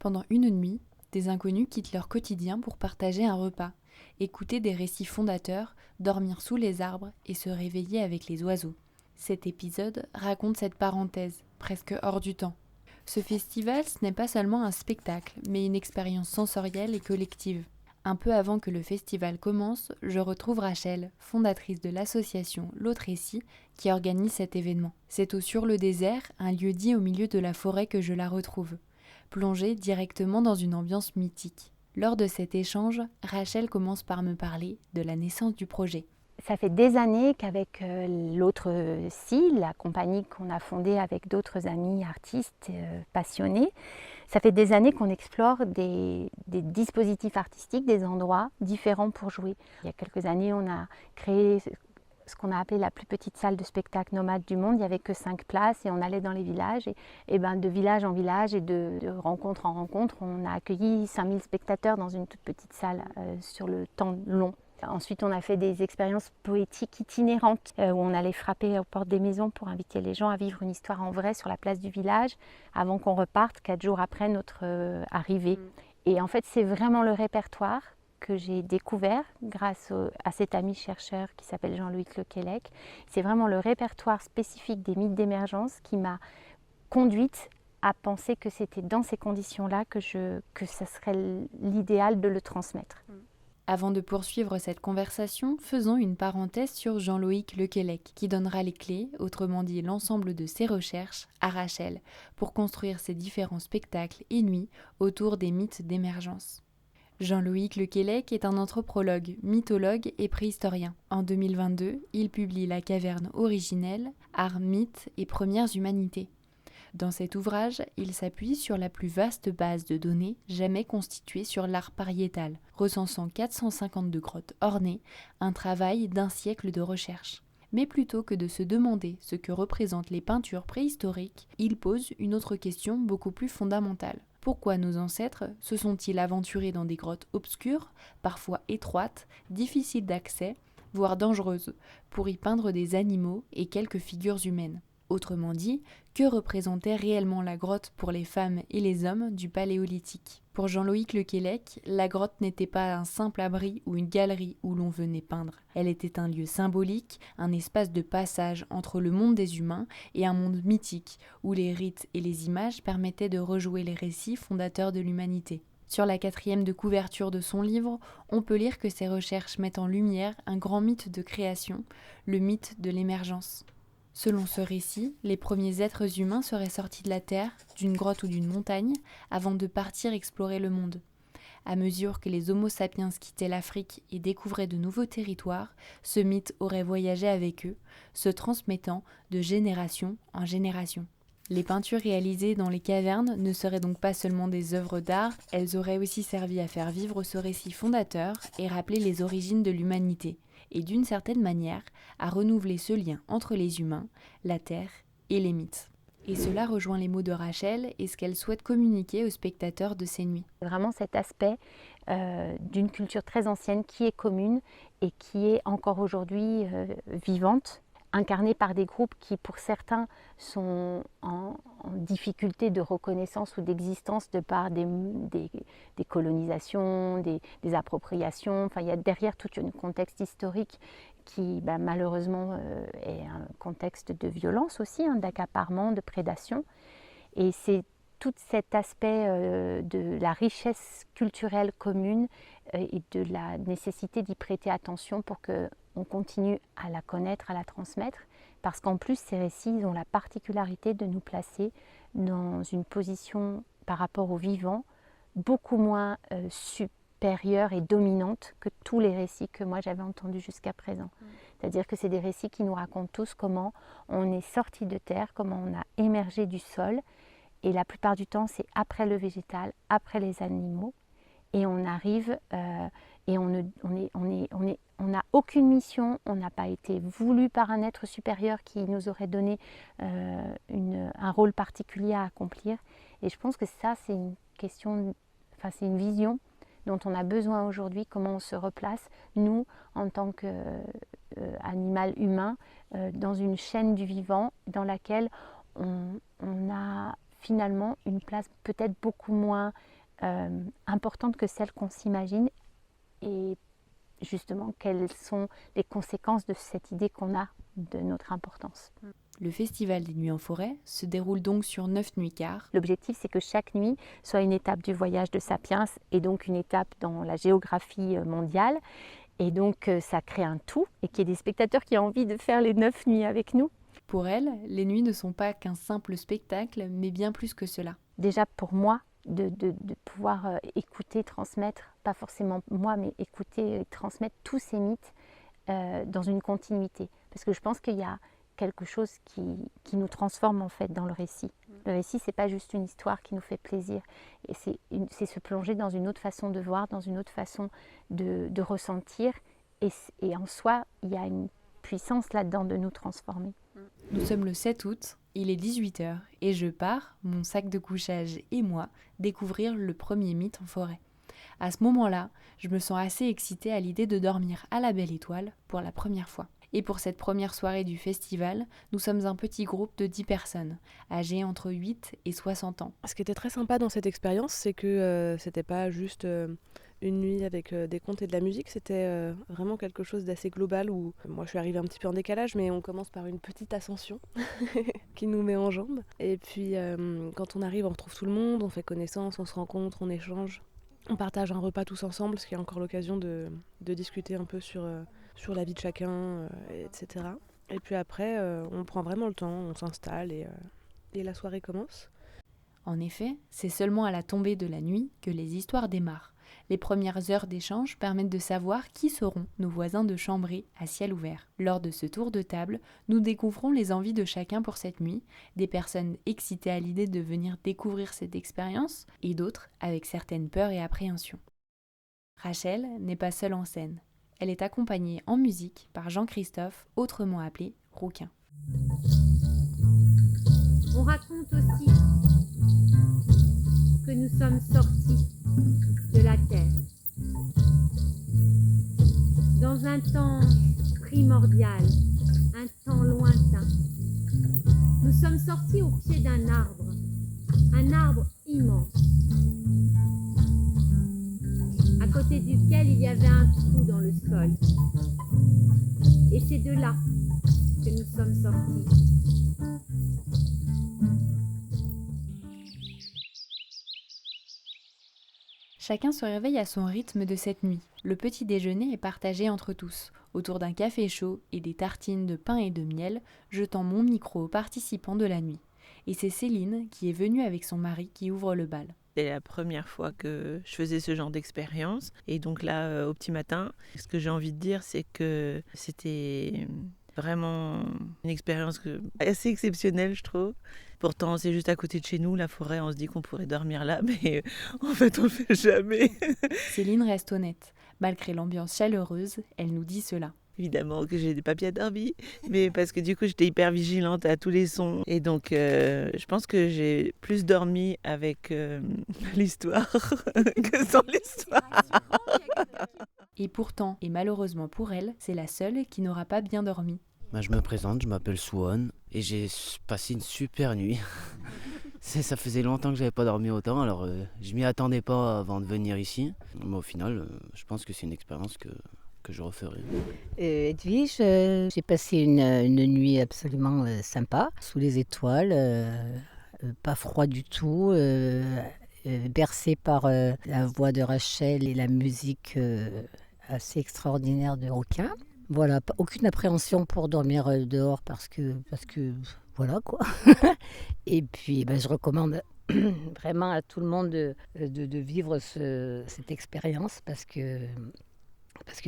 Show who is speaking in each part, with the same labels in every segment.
Speaker 1: Pendant une nuit, des inconnus quittent leur quotidien pour partager un repas, écouter des récits fondateurs, dormir sous les arbres et se réveiller avec les oiseaux. Cet épisode raconte cette parenthèse, presque hors du temps. Ce festival, ce n'est pas seulement un spectacle, mais une expérience sensorielle et collective. Un peu avant que le festival commence, je retrouve Rachel, fondatrice de l'association L'Autre Récit, qui organise cet événement. C'est au Sur-le-Désert, un lieu-dit au milieu de la forêt, que je la retrouve, plongée directement dans une ambiance mythique. Lors de cet échange, Rachel commence par me parler de la naissance du projet.
Speaker 2: Ça fait des années qu'avec l'autre SI, la compagnie qu'on a fondée avec d'autres amis artistes passionnés, ça fait des années qu'on explore des dispositifs artistiques, des endroits différents pour jouer. Il y a quelques années, on a créé ce qu'on a appelé la plus petite salle de spectacle nomade du monde. Il n'y avait que 5 places et on allait dans les villages. Et de village en village et de rencontre en rencontre, on a accueilli 5000 spectateurs dans une toute petite salle sur le temps long. Ensuite, on a fait des expériences poétiques itinérantes où on allait frapper aux portes des maisons pour inviter les gens à vivre une histoire en vrai sur la place du village avant qu'on reparte 4 jours après notre arrivée. Et en fait, c'est vraiment le répertoire que j'ai découvert grâce à cet ami chercheur qui s'appelle Jean-Loïc Lequelec. C'est vraiment le répertoire spécifique des mythes d'émergence qui m'a conduite à penser que c'était dans ces conditions-là que ça serait l'idéal de le transmettre.
Speaker 1: Avant de poursuivre cette conversation, faisons une parenthèse sur Jean-Loïc Lequelec, qui donnera les clés, autrement dit l'ensemble de ses recherches, à Rachel, pour construire ses différents spectacles et nuits autour des mythes d'émergence. Jean-Loïc Lequelec est un anthropologue, mythologue et préhistorien. En 2022, il publie La caverne originelle, Art, mythes et premières humanités. Dans cet ouvrage, il s'appuie sur la plus vaste base de données jamais constituée sur l'art pariétal, recensant 452 grottes ornées, un travail d'un siècle de recherche. Mais plutôt que de se demander ce que représentent les peintures préhistoriques, il pose une autre question beaucoup plus fondamentale. Pourquoi nos ancêtres se sont-ils aventurés dans des grottes obscures, parfois étroites, difficiles d'accès, voire dangereuses, pour y peindre des animaux et quelques figures humaines ? Autrement dit, que représentait réellement la grotte pour les femmes et les hommes du Paléolithique ? Pour Jean-Loïc Lequelec, la grotte n'était pas un simple abri ou une galerie où l'on venait peindre. Elle était un lieu symbolique, un espace de passage entre le monde des humains et un monde mythique, où les rites et les images permettaient de rejouer les récits fondateurs de l'humanité. Sur la 4e de couverture de son livre, on peut lire que ses recherches mettent en lumière un grand mythe de création, le mythe de l'émergence. Selon ce récit, les premiers êtres humains seraient sortis de la terre, d'une grotte ou d'une montagne, avant de partir explorer le monde. À mesure que les Homo sapiens quittaient l'Afrique et découvraient de nouveaux territoires, ce mythe aurait voyagé avec eux, se transmettant de génération en génération. Les peintures réalisées dans les cavernes ne seraient donc pas seulement des œuvres d'art, elles auraient aussi servi à faire vivre ce récit fondateur et rappeler les origines de l'humanité, et d'une certaine manière, à renouveler ce lien entre les humains, la terre et les mythes. Et cela rejoint les mots de Rachel et ce qu'elle souhaite communiquer aux spectateurs de ces nuits.
Speaker 2: Vraiment cet aspect d'une culture très ancienne qui est commune et qui est encore aujourd'hui vivante, incarnée par des groupes qui pour certains sont en difficulté de reconnaissance ou d'existence de par des colonisations, des appropriations. Enfin, il y a derrière tout un contexte historique qui malheureusement est un contexte de violence aussi, d'accaparement, de prédation. Et c'est tout cet aspect de la richesse culturelle commune et de la nécessité d'y prêter attention pour qu'on continue à la connaître, à la transmettre, parce qu'en plus ces récits ont la particularité de nous placer dans une position par rapport au vivant beaucoup moins supérieure et dominante que tous les récits que moi j'avais entendus jusqu'à présent. C'est-à-dire que c'est des récits qui nous racontent tous comment on est sorti de terre, comment on a émergé du sol. Et la plupart du temps, c'est après le végétal, après les animaux. Et on arrive et on n'a aucune mission, on n'a pas été voulu par un être supérieur qui nous aurait donné un rôle particulier à accomplir. Et je pense que ça, c'est une question, c'est une vision dont on a besoin aujourd'hui, comment on se replace, nous, en tant qu'animal humain, dans une chaîne du vivant dans laquelle on a finalement une place peut-être beaucoup moins importante que celle qu'on s'imagine, et justement quelles sont les conséquences de cette idée qu'on a de notre importance.
Speaker 1: Le Festival des Nuits en Forêt se déroule donc sur 9 nuits car
Speaker 2: l'objectif, c'est que chaque nuit soit une étape du voyage de Sapiens et donc une étape dans la géographie mondiale. Et donc ça crée un tout et qu'il y ait des spectateurs qui ont envie de faire les 9 nuits avec nous.
Speaker 1: Pour elle, les nuits ne sont pas qu'un simple spectacle, mais bien plus que cela.
Speaker 2: Déjà pour moi, de pouvoir écouter, transmettre, pas forcément moi, mais écouter et transmettre tous ces mythes dans une continuité. Parce que je pense qu'il y a quelque chose qui nous transforme en fait dans le récit. Le récit, c'est pas juste une histoire qui nous fait plaisir, et c'est se plonger dans une autre façon de voir, dans une autre façon de ressentir, et en soi, il y a une puissance là-dedans de nous transformer.
Speaker 1: Nous sommes le 7 août, il est 18h et je pars, mon sac de couchage et moi, découvrir le premier mythe en forêt. À ce moment-là, je me sens assez excitée à l'idée de dormir à la Belle Étoile pour la première fois. Et pour cette première soirée du festival, nous sommes un petit groupe de 10 personnes, âgées entre 8 et 60 ans.
Speaker 3: Ce qui était très sympa dans cette expérience, c'est que c'était pas juste une nuit avec des contes et de la musique, c'était vraiment quelque chose d'assez global où moi je suis arrivée un petit peu en décalage, mais on commence par une petite ascension qui nous met en jambes. Et puis quand on arrive, on retrouve tout le monde, on fait connaissance, on se rencontre, on échange. On partage un repas tous ensemble, ce qui est encore l'occasion de discuter un peu sur la vie de chacun, etc. Et puis après, on prend vraiment le temps, on s'installe et la soirée commence.
Speaker 1: En effet, c'est seulement à la tombée de la nuit que les histoires démarrent. Les premières heures d'échange permettent de savoir qui seront nos voisins de chambrée à ciel ouvert. Lors de ce tour de table, nous découvrons les envies de chacun pour cette nuit, des personnes excitées à l'idée de venir découvrir cette expérience et d'autres avec certaines peurs et appréhensions. Rachel n'est pas seule en scène. Elle est accompagnée en musique par Jean-Christophe, autrement appelé Rouquin.
Speaker 4: On raconte aussi que nous sommes sortis de la terre dans un temps primordial, un temps lointain. Nous sommes sortis au pied d'un arbre immense, à côté duquel il y avait un trou dans le sol. Et c'est de là que nous sommes sortis.
Speaker 1: Chacun se réveille à son rythme de cette nuit. Le petit déjeuner est partagé entre tous, autour d'un café chaud et des tartines de pain et de miel, jetant mon micro aux participants de la nuit. Et c'est Céline qui est venue avec son mari qui ouvre le bal.
Speaker 5: C'était la première fois que je faisais ce genre d'expérience. Et donc là, au petit matin, ce que j'ai envie de dire, c'est que c'était vraiment une expérience assez exceptionnelle, je trouve. Pourtant, c'est juste à côté de chez nous, la forêt, on se dit qu'on pourrait dormir là, mais en fait, on le fait jamais.
Speaker 1: Céline reste honnête. Malgré l'ambiance chaleureuse, elle nous dit cela.
Speaker 5: Évidemment que j'ai des papiers à dormir, mais parce que du coup, j'étais hyper vigilante à tous les sons. Et donc, je pense que j'ai plus dormi avec l'histoire que sans l'histoire.
Speaker 1: Et pourtant, et malheureusement pour elle, c'est la seule qui n'aura pas bien dormi.
Speaker 6: Je me présente, je m'appelle Swan et j'ai passé une super nuit. Ça faisait longtemps que j'avais pas dormi autant, alors je m'y attendais pas avant de venir ici. Mais au final, je pense que c'est une expérience que je referai.
Speaker 7: Edwige, j'ai passé une nuit absolument sympa, sous les étoiles, pas froid du tout, bercée par la voix de Rachel et la musique assez extraordinaire de Rouquin. Voilà, aucune appréhension pour dormir dehors parce que voilà quoi. Et puis je recommande vraiment à tout le monde de vivre cette expérience parce que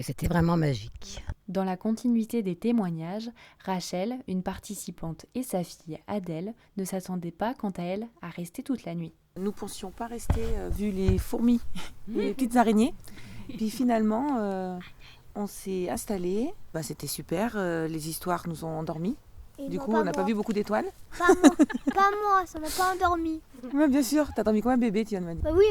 Speaker 7: c'était vraiment magique.
Speaker 1: Dans la continuité des témoignages, Rachel, une participante, et sa fille Adèle ne s'attendaient pas, quant à elle, à rester toute la nuit.
Speaker 8: Nous ne pensions pas rester, vu les fourmis, les petites araignées. Puis finalement, on s'est installés. C'était super, les histoires nous ont endormis. Du
Speaker 9: non,
Speaker 8: coup, on n'a pas
Speaker 9: moi.
Speaker 8: vu beaucoup d'étoiles.
Speaker 9: Pas moi, pas moi, ça m'a pas endormi.
Speaker 8: Oui, bien sûr. T'as dormi comme un bébé, tu viens de me dire.
Speaker 9: Bah oui,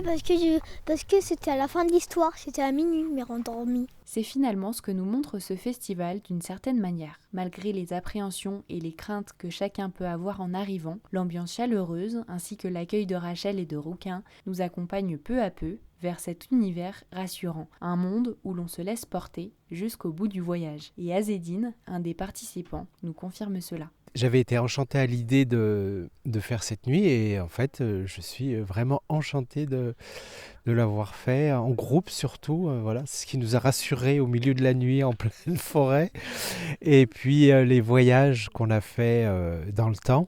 Speaker 9: parce que c'était à la fin de l'histoire, c'était à minuit, mais endormi.
Speaker 1: C'est finalement ce que nous montre ce festival d'une certaine manière. Malgré les appréhensions et les craintes que chacun peut avoir en arrivant, l'ambiance chaleureuse ainsi que l'accueil de Rachel et de Rouquin nous accompagnent peu à peu vers cet univers rassurant, un monde où l'on se laisse porter jusqu'au bout du voyage. Et Azedine, un des participants, nous confirme cela.
Speaker 10: J'avais été enchanté à l'idée de faire cette nuit et en fait je suis vraiment enchanté de l'avoir fait en groupe surtout, voilà, ce qui nous a rassurés au milieu de la nuit en pleine forêt et puis les voyages qu'on a fait dans le temps.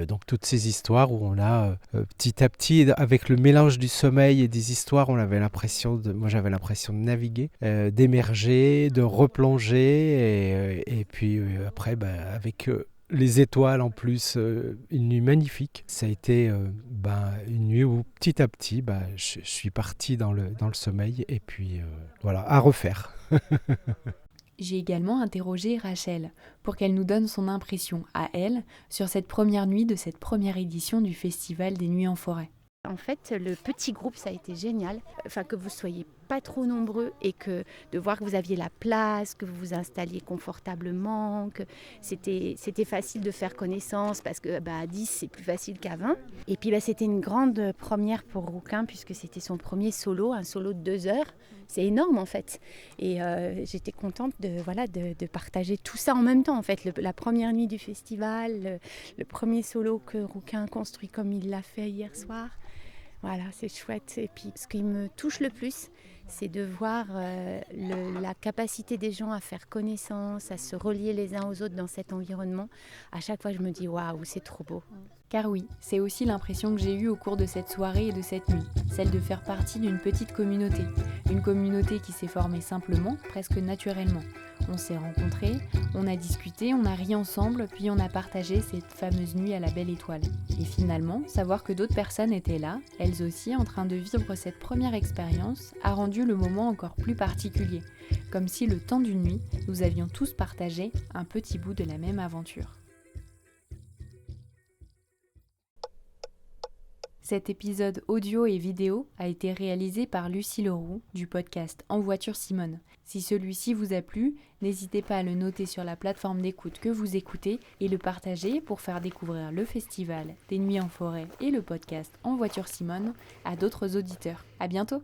Speaker 10: Donc toutes ces histoires où on a petit à petit, avec le mélange du sommeil et des histoires, moi j'avais l'impression de naviguer, d'émerger, de replonger et puis après avec les étoiles en plus, une nuit magnifique. Ça a été une nuit où petit à petit je suis parti dans le sommeil et puis voilà, à refaire.
Speaker 1: J'ai également interrogé Rachel pour qu'elle nous donne son impression à elle sur cette première nuit de cette première édition du Festival des Nuits en Forêt.
Speaker 2: En fait, le petit groupe, ça a été génial. Enfin, que vous soyez pas trop nombreux et que de voir que vous aviez la place, que vous vous installiez confortablement, que c'était facile de faire connaissance parce que à 10, c'est plus facile qu'à 20. Et puis, c'était une grande première pour Rouquin puisque c'était son premier solo, un solo de 2 heures. C'est énorme en fait. Et j'étais contente de partager tout ça en même temps en fait. La première nuit du festival, le premier solo que Rouquin construit comme il l'a fait hier soir. Voilà, c'est chouette. Et puis ce qui me touche le plus, c'est de voir la capacité des gens à faire connaissance, à se relier les uns aux autres dans cet environnement. À chaque fois, je me dis waouh, c'est trop beau.
Speaker 1: Car oui, c'est aussi l'impression que j'ai eue au cours de cette soirée et de cette nuit, celle de faire partie d'une petite communauté. Une communauté qui s'est formée simplement, presque naturellement. On s'est rencontrés, on a discuté, on a ri ensemble, puis on a partagé cette fameuse nuit à la Belle Étoile. Et finalement, savoir que d'autres personnes étaient là, elles aussi en train de vivre cette première expérience, a rendu le moment encore plus particulier. Comme si le temps d'une nuit, nous avions tous partagé un petit bout de la même aventure. Cet épisode audio et vidéo a été réalisé par Lucie Leroux du podcast En voiture Simone. Si celui-ci vous a plu, n'hésitez pas à le noter sur la plateforme d'écoute que vous écoutez et le partager pour faire découvrir le festival des Nuits en Forêt et le podcast En voiture Simone à d'autres auditeurs. À bientôt!